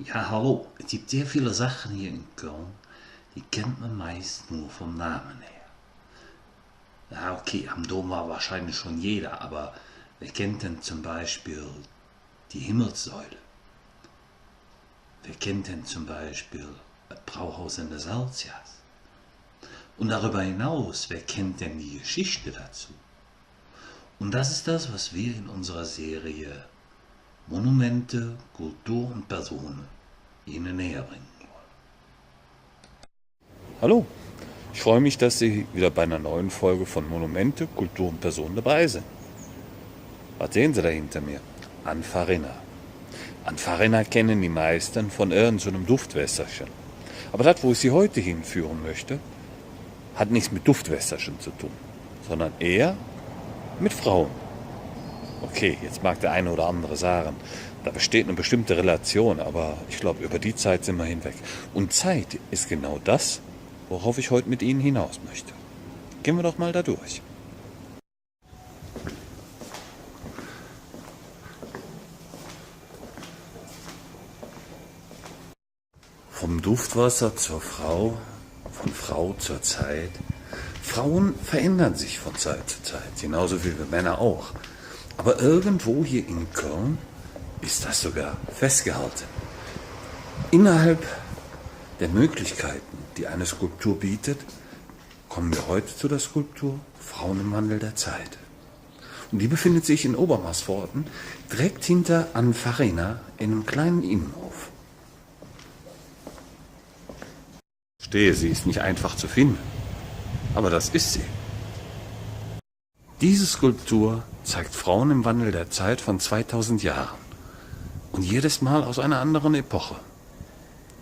Ja, hallo. Es gibt sehr viele Sachen hier in Köln, die kennt man meist nur vom Namen her. Ja, okay, am Dom war wahrscheinlich schon jeder, aber wer kennt denn zum Beispiel die Himmelssäule? Wer kennt denn zum Beispiel das Brauhaus in der Salzias? Und darüber hinaus, wer kennt denn die Geschichte dazu? Und das ist das, was wir in unserer Serie Monumente, Kultur und Personen Ihnen näher bringen wollen. Hallo, ich freue mich, dass Sie wieder bei einer neuen Folge von Monumente, Kultur und Personen dabei sind. Was sehen Sie da hinter mir? Anfarina. Anfarina kennen die meisten von irgendeinem Duftwässerchen. Aber das, wo ich Sie heute hinführen möchte, hat nichts mit Duftwässerchen zu tun, sondern eher mit Frauen. Okay, jetzt mag der eine oder andere sagen, da besteht eine bestimmte Relation, aber ich glaube, über die Zeit sind wir hinweg. Und Zeit ist genau das, worauf ich heute mit Ihnen hinaus möchte. Gehen wir doch mal da durch. Vom Duftwasser zur Frau, von Frau zur Zeit. Frauen verändern sich von Zeit zu Zeit, genauso wie wir Männer auch. Aber irgendwo hier in Köln ist das sogar festgehalten. Innerhalb der Möglichkeiten, die eine Skulptur bietet, kommen wir heute zu der Skulptur Frauen im Wandel der Zeit. Und die befindet sich in Obermarsforten, direkt hinter Anfarina in einem kleinen Innenhof. Stehe, sie ist nicht einfach zu finden, aber das ist sie. Diese Skulptur zeigt Frauen im Wandel der Zeit von 2000 Jahren und jedes Mal aus einer anderen Epoche.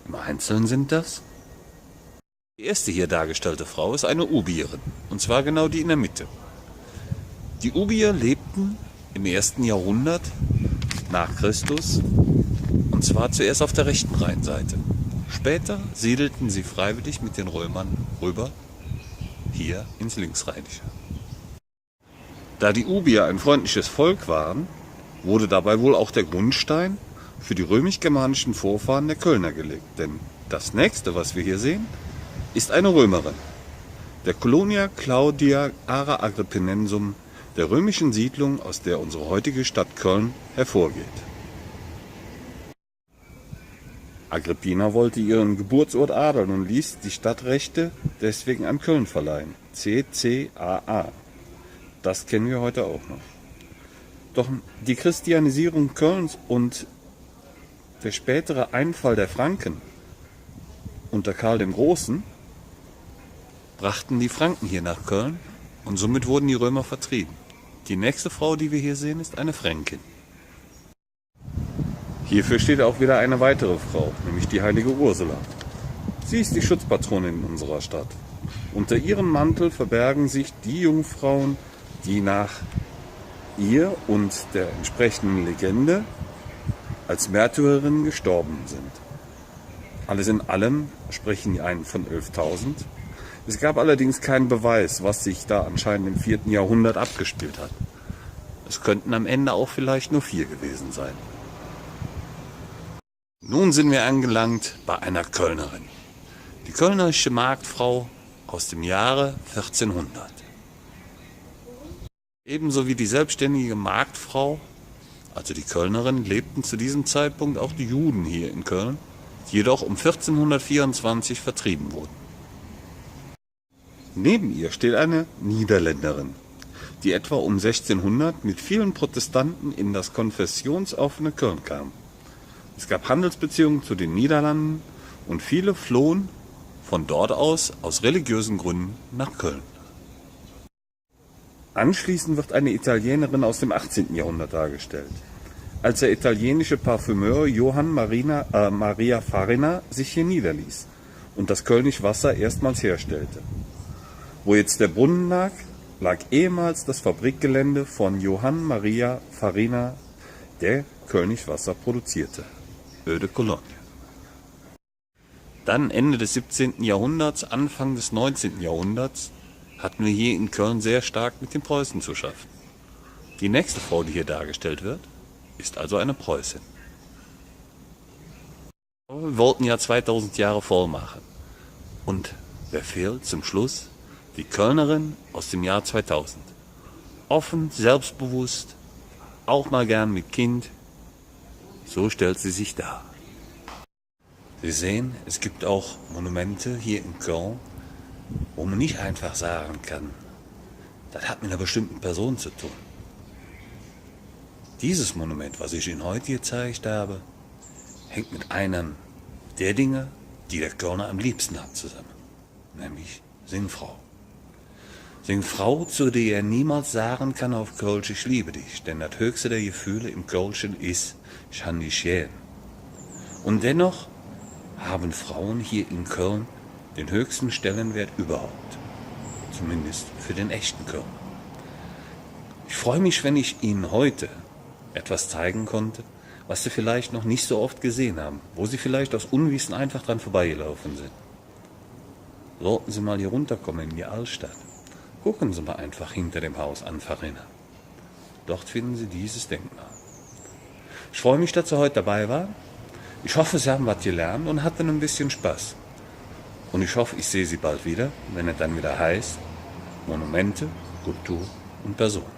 Im Einzelnen sind das: die erste hier dargestellte Frau ist eine Ubierin, und zwar genau die in der Mitte. Die Ubier lebten im 1. Jahrhundert nach Christus, und zwar zuerst auf der rechten Rheinseite. Später siedelten sie freiwillig mit den Römern rüber, hier ins Linksrheinische. Da die Ubier ein freundliches Volk waren, wurde dabei wohl auch der Grundstein für die römisch-germanischen Vorfahren der Kölner gelegt. Denn das nächste, was wir hier sehen, ist eine Römerin, der Colonia Claudia Ara Agrippinensum, der römischen Siedlung, aus der unsere heutige Stadt Köln hervorgeht. Agrippina wollte ihren Geburtsort adeln und ließ die Stadtrechte deswegen an Köln verleihen. CCAA. Das kennen wir heute auch noch. Doch die Christianisierung Kölns und der spätere Einfall der Franken unter Karl dem Großen brachten die Franken hier nach Köln und somit wurden die Römer vertrieben. Die nächste Frau, die wir hier sehen, ist eine Fränkin. Hierfür steht auch wieder eine weitere Frau, nämlich die heilige Ursula. Sie ist die Schutzpatronin unserer Stadt. Unter ihrem Mantel verbergen sich die Jungfrauen, die nach ihr und der entsprechenden Legende als Märtyrerinnen gestorben sind. Alles in allem sprechen die einen von 11.000. Es gab allerdings keinen Beweis, was sich da anscheinend im 4. Jahrhundert abgespielt hat. Es könnten am Ende auch vielleicht nur 4 gewesen sein. Nun sind wir angelangt bei einer Kölnerin. Die kölnerische Marktfrau aus dem Jahre 1400. Ebenso wie die selbstständige Marktfrau, also die Kölnerin, lebten zu diesem Zeitpunkt auch die Juden hier in Köln, die jedoch um 1424 vertrieben wurden. Neben ihr steht eine Niederländerin, die etwa um 1600 mit vielen Protestanten in das konfessionsoffene Köln kam. Es gab Handelsbeziehungen zu den Niederlanden und viele flohen von dort aus religiösen Gründen nach Köln. Anschließend wird eine Italienerin aus dem 18. Jahrhundert dargestellt, als der italienische Parfümeur Johann Maria Farina sich hier niederließ und das Kölnisch Wasser erstmals herstellte. Wo jetzt der Brunnen lag, lag ehemals das Fabrikgelände von Johann Maria Farina, der Kölnisch Wasser produzierte. Eau de Cologne. Dann Ende des 17. Jahrhunderts, Anfang des 19. Jahrhunderts hatten wir hier in Köln sehr stark mit den Preußen zu schaffen. Die nächste Frau, die hier dargestellt wird, ist also eine Preußin. Wir wollten ja 2000 Jahre voll machen. Und wer fehlt zum Schluss? Die Kölnerin aus dem Jahr 2000. Offen, selbstbewusst, auch mal gern mit Kind. So stellt sie sich dar. Sie sehen, es gibt auch Monumente hier in Köln, wo man nicht einfach sagen kann, das hat mit einer bestimmten Person zu tun. Dieses Monument, was ich Ihnen heute gezeigt habe, hängt mit einem der Dinge, die der Kölner am liebsten hat, zusammen. Nämlich Singfrau. Singfrau, zu der er niemals sagen kann auf Kölsch, ich liebe dich. Denn das höchste der Gefühle im Kölschen ist, ich han dich gern. Und dennoch haben Frauen hier in Köln den höchsten Stellenwert überhaupt. Zumindest für den echten Köln. Ich freue mich, wenn ich Ihnen heute etwas zeigen konnte, was Sie vielleicht noch nicht so oft gesehen haben, wo Sie vielleicht aus Unwissen einfach dran vorbeigelaufen sind. Sollten Sie mal hier runterkommen in die Altstadt, gucken Sie mal einfach hinter dem Haus an Farina. Dort finden Sie dieses Denkmal. Ich freue mich, dass Sie heute dabei waren. Ich hoffe, Sie haben was gelernt und hatten ein bisschen Spaß. Und ich hoffe, ich sehe Sie bald wieder, wenn es dann wieder heißt Monumente, Kultur und Personen.